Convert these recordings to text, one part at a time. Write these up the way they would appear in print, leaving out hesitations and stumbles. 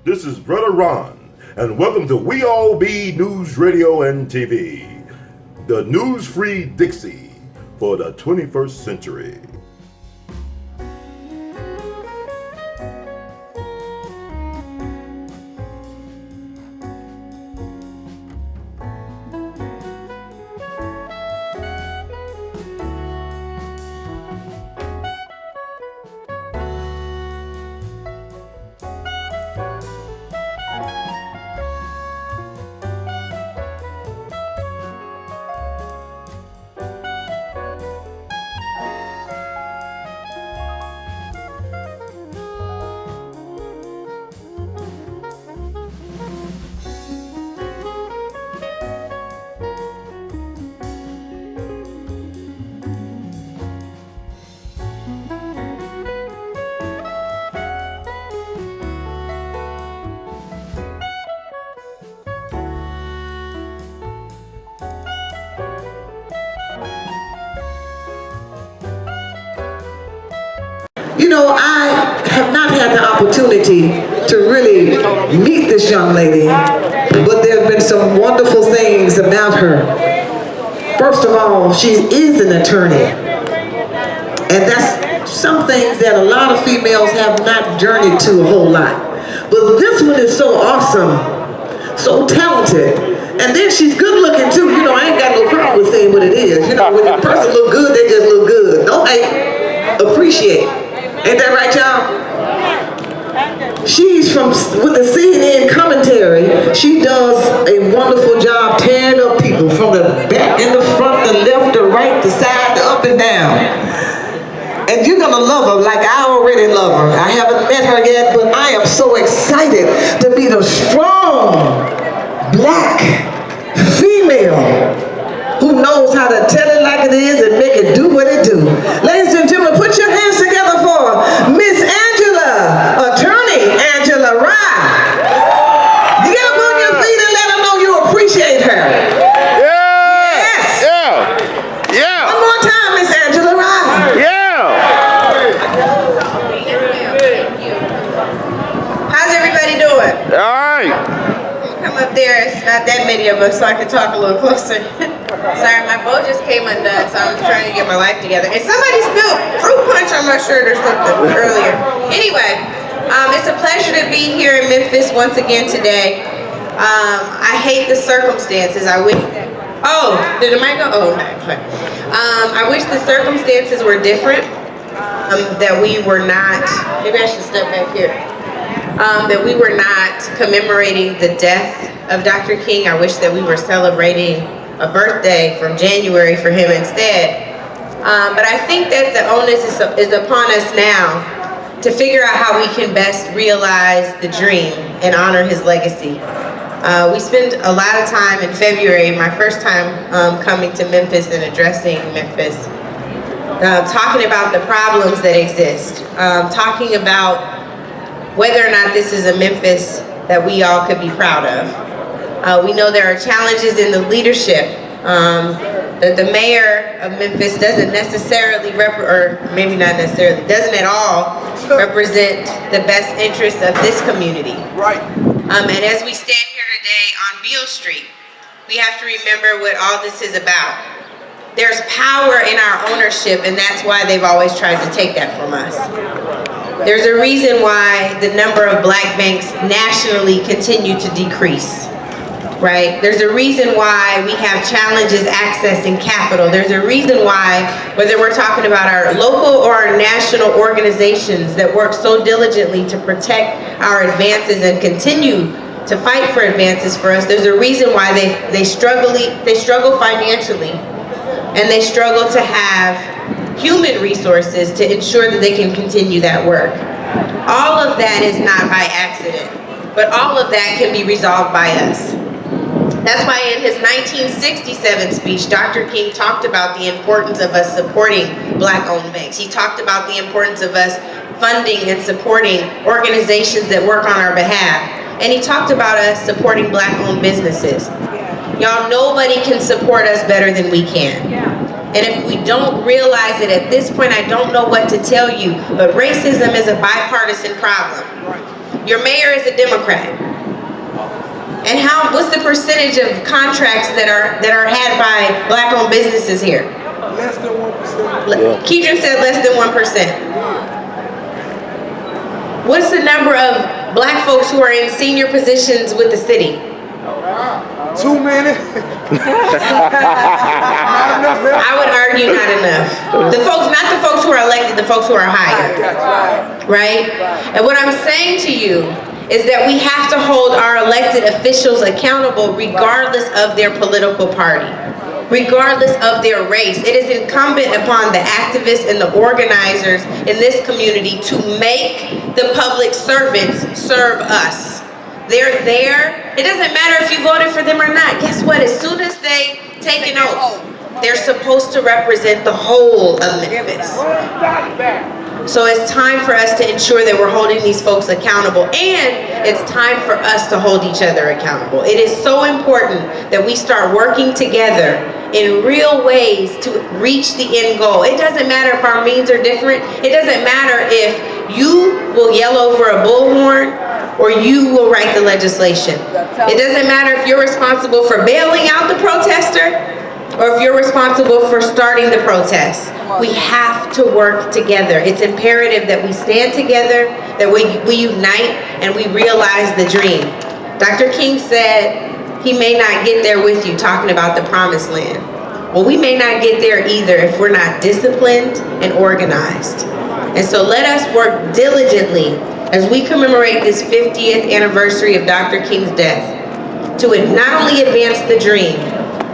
This is Brother Ron, and welcome to We All Be News Radio and TV, the news-free Dixie for the 21st century. You know, I have not had the opportunity to really meet this young lady, but there have been some wonderful things about her. First of all, she is an attorney, and that's some things that a lot of females have not journeyed to a whole lot. But this one is so awesome, so talented, and then she's good looking too. You know, I ain't got no problem with saying what it is. You know, when a person look good, they just look good. Don't hate, appreciate. Ain't that right, y'all? She's with the CNN commentary. She does a wonderful job tearing up people from the back and the front, the left, the right, the side, the up and down. And you're gonna love her like I already love her. I haven't met her yet, but I am so excited to meet a strong, black female who knows how to tell it like it is and make it do what it do. Ladies and gentlemen, put your hands together for Miss Angela, attorney Angela Rye. Get up on your feet and let her know you appreciate her. Yeah. Yes. Yeah. Yeah. One more time, Miss Angela Rye. Yeah. How's everybody doing? All right. Come up there, it's not that many of us, so I can talk a little closer. Sorry, my boat just came undone, so I'm trying to get my life together. And somebody spilled fruit punch on my shirt or something earlier. Anyway, it's a pleasure to be here in Memphis once again today. I hate the circumstances. I wish that, did the mic go? Oh, okay. I wish the circumstances were different, that we were not, maybe I should step back here. That we were not commemorating the death of Dr. King. I wish that we were celebrating a birthday from January for him instead. But I think that the onus is upon us now to figure out how we can best realize the dream and honor his legacy. We spent a lot of time in February, my first time coming to Memphis and addressing Memphis, talking about the problems that exist, talking about whether or not this is a Memphis that we all could be proud of. We know there are challenges in the leadership. That the mayor of Memphis doesn't necessarily, or maybe not necessarily, doesn't at all represent the best interests of this community. Right. And as we stand here today on BEale Street, we have to remember what all this is about. There's power in our ownership, and that's why they've always tried to take that from us. There's a reason why the number of black banks nationally continue to decrease, right? There's a reason why we have challenges accessing capital. There's a reason why, whether we're talking about our local or our national organizations that work so diligently to protect our advances and continue to fight for advances for us, there's a reason why they struggle financially, and they struggle to have human resources to ensure that they can continue that work. All of that is not by accident, but all of that can be resolved by us. That's why in his 1967 speech, Dr. King talked about the importance of us supporting black-owned banks. He talked about the importance of us funding and supporting organizations that work on our behalf. And he talked about us supporting black-owned businesses. Y'all, nobody can support us better than we can. And if we don't realize it at this point, I don't know what to tell you, but racism is a bipartisan problem. Your mayor is a Democrat. And what's the percentage of contracts that are had by black-owned businesses here? Less than 1%. Keedron said less than 1%. What's the number of black folks who are in senior positions with the city? Too many. I would argue not enough. Not the folks who are elected, the folks who are hired. Right? And what I'm saying to you is that we have to hold our elected officials accountable regardless of their political party, regardless of their race. It is incumbent upon the activists and the organizers in this community to make the public servants serve us. They're there. It doesn't matter if you voted for them or not. Guess what? As soon as they take an oath, they're supposed to represent the whole of Memphis. So it's time for us to ensure that we're holding these folks accountable, and it's time for us to hold each other accountable. It is so important that we start working together in real ways to reach the end goal. It doesn't matter if our means are different. It doesn't matter if you will yell over a bullhorn or you will write the legislation. It doesn't matter if you're responsible for bailing out the protester or if you're responsible for starting the protest. We have to work together. It's imperative that we stand together, that we unite, and we realize the dream. Dr. King said he may not get there with you, talking about the promised land. Well, we may not get there either if we're not disciplined and organized. And so let us work diligently as we commemorate this 50th anniversary of Dr. King's death to not only advance the dream,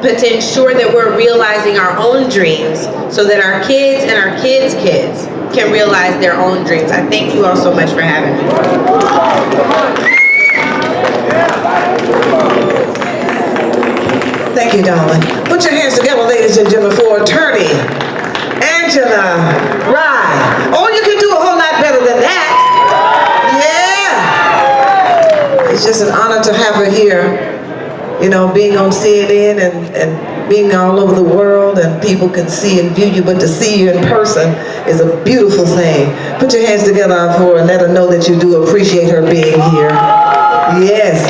but to ensure that we're realizing our own dreams so that our kids and our kids' kids can realize their own dreams. I thank you all so much for having me. Thank you, darling. Put your hands together, ladies and gentlemen, for attorney Angela Rye. Oh, you can do a whole lot better than that. Yeah. It's just an honor to have her here. You know, being on CNN and being all over the world, and people can see and view you, but to see you in person is a beautiful thing. Put your hands together for her and let her know that you do appreciate her being here. Yes.